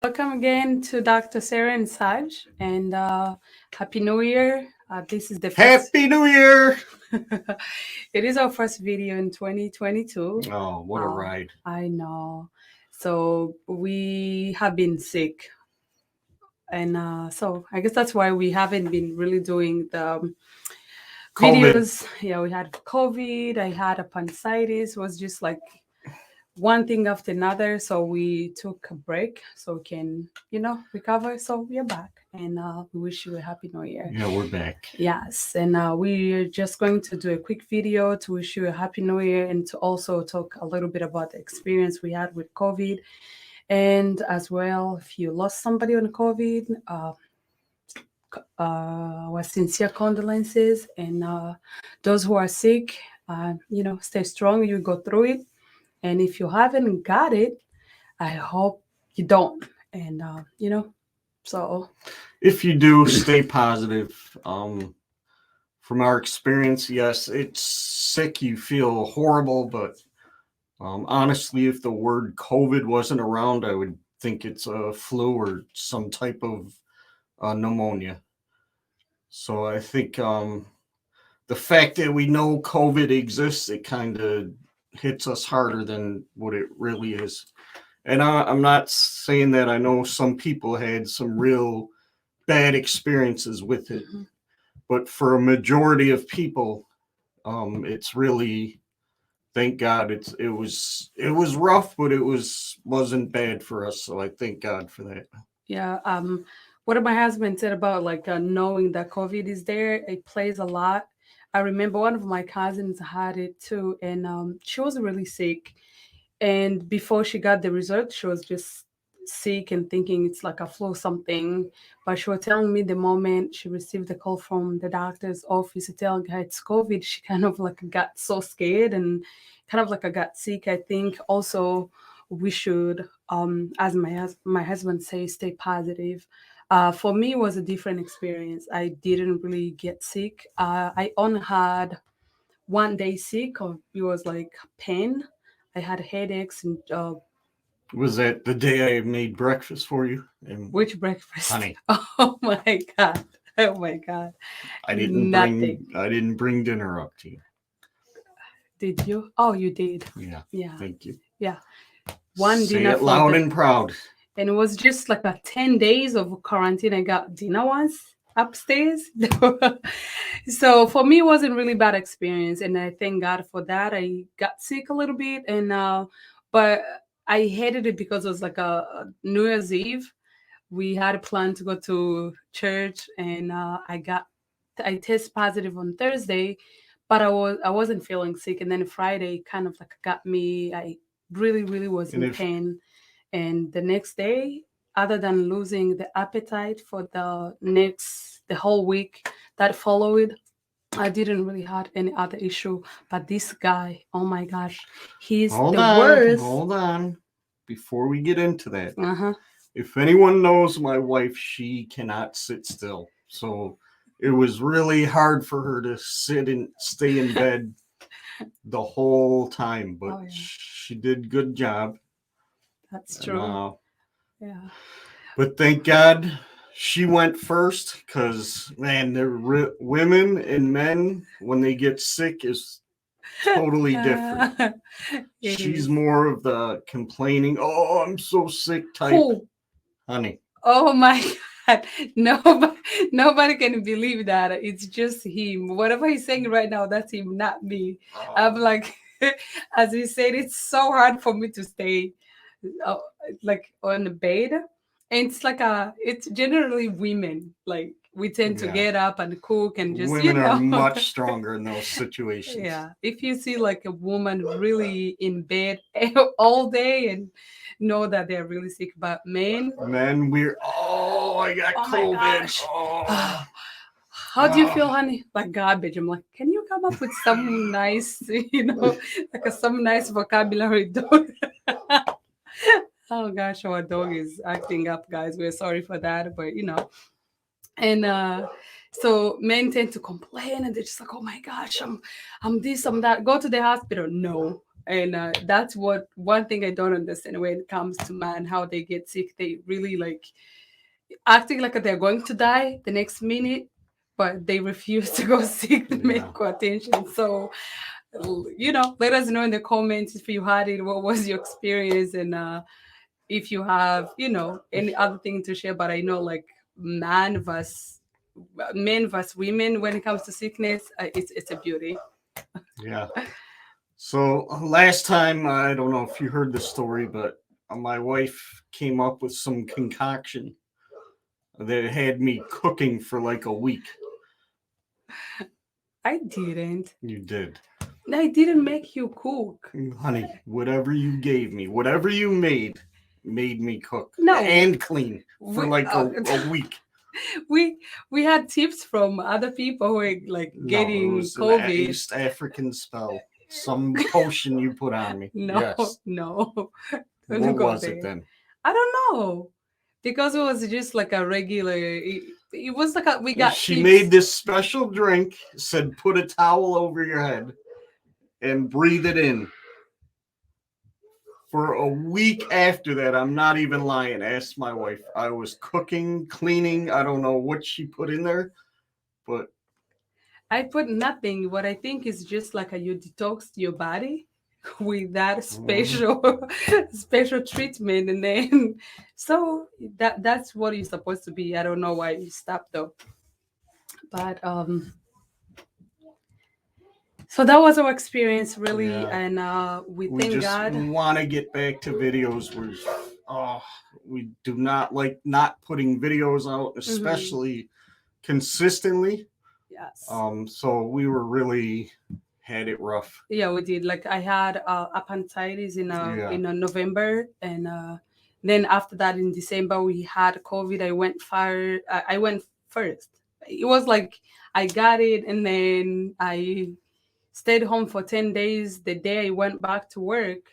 Welcome again to Dr. Sera and Sarge, and Happy New Year. This is the first. Happy New Year! It is our first video in 2022. Oh, what a ride. I know. So we have been sick, and so I guess that's why we haven't been really doing the COVID. videos. Yeah, we had COVID. I had appendicitis. It was just like one thing after another. So we took a break so we can, recover. So we are back, and we wish you a happy new year. Yeah, we're back. Yes, and we're just going to do a quick video to wish you a happy new year and to also talk a little bit about the experience we had with COVID. And as well, if you lost somebody on COVID, our sincere condolences. And those who are sick, stay strong. You go through it. And if you haven't got it, I hope you don't. And, so. If you do, stay positive. From our experience, yes, it's sick. You feel horrible, but honestly, if the word COVID wasn't around, I would think it's a flu or some type of pneumonia. So I think the fact that we know COVID exists, it kind of hits us harder than what it really is. And I'm not saying that I know some people had some real bad experiences with it, but for a majority of people, it's really, thank God, it was rough, but it wasn't bad for us. So I thank God for that. Yeah. What my husband said about like knowing that COVID is there, it plays a lot. I remember one of my cousins had it too, and she was really sick. And before she got the result, she was just sick and thinking it's like a flu or something. But she was telling me the moment she received the call from the doctor's office telling her it's COVID, she kind of like got so scared and kind of like I got sick. I think also we should, as my husband says, stay positive. For me, it was a different experience. I didn't really get sick. I only had 1 day sick. Or it was like pain. I had headaches and Was that the day I made breakfast for you? And which breakfast? honey. Oh my god! Oh my god! I didn't bring dinner up to you. Did you? Oh, you did. Yeah. Yeah. Thank you. Yeah. One Say dinner it for loud and proud. and it was just like a 10 days of quarantine. I got dinner once upstairs. So for me, it wasn't really bad experience, and I thank God for that. I got sick a little bit, and but I hated it because it was like a New Year's Eve. We had a plan to go to church, and I test positive on Thursday, but I wasn't feeling sick, and then Friday kind of like got me. I really was in pain, and the next day, other than losing the appetite for the whole week that followed, I didn't really had any other issue. But this guy, oh my gosh, he's worst. Hold on. Before we get into that, Uh-huh. if anyone knows my wife, she cannot sit still. So it was really hard for her to sit and stay in bed the whole time, but she did good job. That's true. And, yeah. But thank God she went first, because man, women and men when they get sick is totally different. She's more of the complaining, "Oh, I'm so sick" type. Who? Honey. Oh my God. Nobody can believe that. It's just him. Whatever he's saying right now, that's him, not me. I'm like, as he said, it's so hard for me to stay like on the bed. And it's generally women. Like we tend to get up and cook and just, women are much stronger in those situations. Yeah. If you see like a woman really in bed all day and know that they're really sick, but men, I got COVID. Oh. How do you feel, honey? Like garbage. I'm like, can you come up with some nice, some nice vocabulary, dog? Oh gosh, our dog is acting up, guys. We're sorry for that, but and so men tend to complain and they're just like, oh my gosh, I'm this, I'm that. Go to the hospital. No. And that's what one thing I don't understand when it comes to man, how they get sick. They really like acting like they're going to die the next minute, but they refuse to go seek the Yeah. medical attention. So, let us know in the comments if you had it, what was your experience, and if you have, any other thing to share. But I know like man versus men versus women when it comes to sickness, it's a beauty. Yeah. So last time, I don't know if you heard the story, but my wife came up with some concoction that had me cooking for like a week. I didn't. You did. I didn't make you cook. Honey, whatever you gave me, whatever you made me cook No, and clean for we, like a week. we we had tips from other people who were like No, it getting was an COVID. East African spell. Some potion you put on me. No, Yes. no, don't What go was it there. then? I don't know, because it was just like a regular. It was like we got She tips. made this special drink, said put a towel over your head and breathe it in. For a week after that, I'm not even lying, asked my wife. I was cooking, cleaning, I don't know what she put in there, but I put nothing. What I think is just like you detox your body with that special special treatment, and then so that's what you're supposed to be. I don't know why you stopped though, but so that was our experience really, yeah. and we We thank just God. want to get back to videos where we do not like not putting videos out, Mhm. especially consistently. Yes. So we were really had it rough. Yeah, we did. Like I had appendicitis Yeah. in November, and then after that in December we had COVID. I went far. I went first. It was like I got it, and then I stayed home for 10 days. The day I went back to work,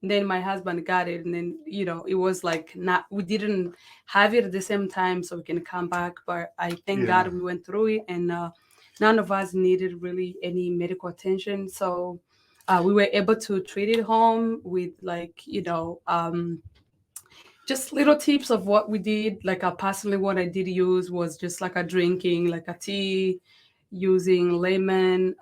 then my husband got it, and then it was like not we didn't have it at the same time, so we can come back. But I thank God Yeah. we went through it, and none of us needed really any medical attention. So we were able to treat it home with like just little tips of what we did. Like personally, what I did use was just like a drinking, like a tea, using lemon,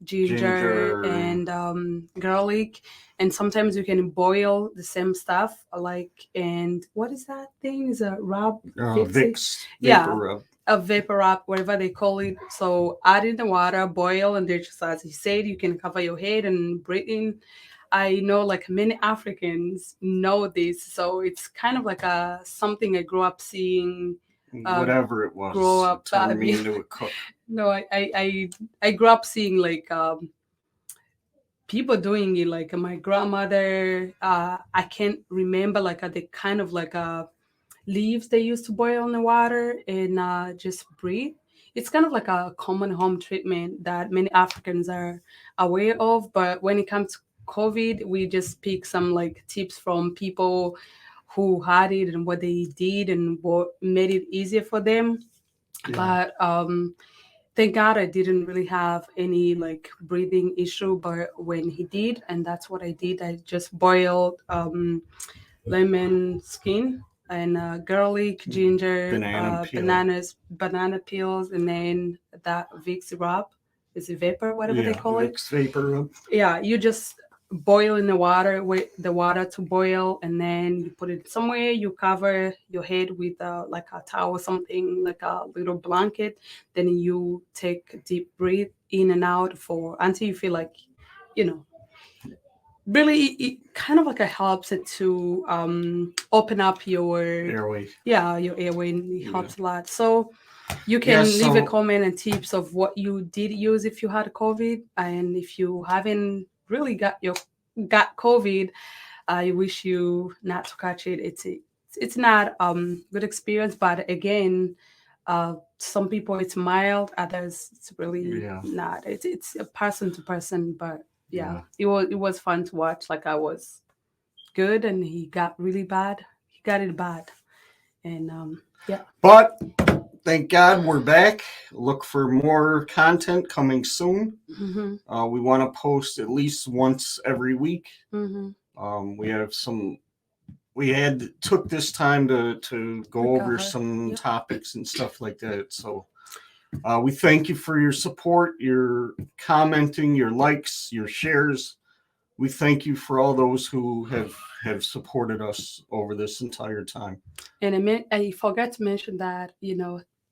ginger, Ginger, and garlic. And sometimes you can boil the same stuff, like, and what is that thing? Is a rub fixie? Vicks vapor Yeah, rub. a vapor up, whatever they call it. So add in the water, boil, and then just as you said, you can cover your head and breathe in. I know like many Africans know this, so it's kind of like a something I grew up seeing. Whatever it Grow was, it up, I turned me mean, into a cook. no, I grew up seeing like people doing it. Like my grandmother, I can't remember like the kind of like leaves they used to boil in the water and just breathe. It's kind of like a common home treatment that many Africans are aware of. But when it comes to COVID, we just pick some like tips from people who had it and what they did and what made it easier for them. Yeah. But thank God I didn't really have any like breathing issue. But when he did, and that's what I did, I just boiled lemon skin and garlic, ginger, Banana peel. banana peels, and then that Vicks rub. Is it vapor, whatever they Yeah, call it? Vicks vapor rub. Yeah, you just boil in the water, wait the water to boil, and then you put it somewhere. You cover your head with like a towel or something, like a little blanket. Then you take a deep breath in and out for until you feel like, you know, really it kind of like it helps it to open up your Airway. your airway, and it Yeah. helps a lot. So you Yeah, can leave a so comment and tips of what you did use if you had COVID, and if you haven't really got COVID, I wish you not to catch it. It's not good experience, but again, some people it's mild, others it's really yeah, not. It's a person to person, but yeah, yeah. it was fun to watch. Like I was good, and he got really bad. He got it bad, and yeah. But thank God we're back. Look for more content coming soon. We want to post at least once every week. We have some. We took this time to go over some topics and stuff like that. So we thank you for your support, your commenting, your likes, your shares. We thank you for all those who have supported us over this entire time. And I forgot to mention that,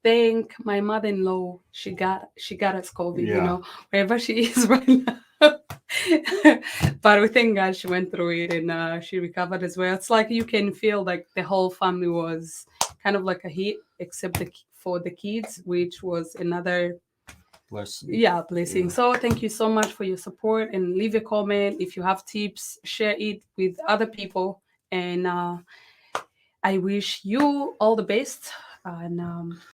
thank my mother-in-law. She got us COVID, wherever she is right now. But we thank God she went through it and she recovered as well. It's like you can feel like the whole family was kind of like a hit, except for the kids, which was another blessing. Yeah, blessing. So thank you so much for your support, and leave a comment. If you have tips, share it with other people. And I wish you all the best. And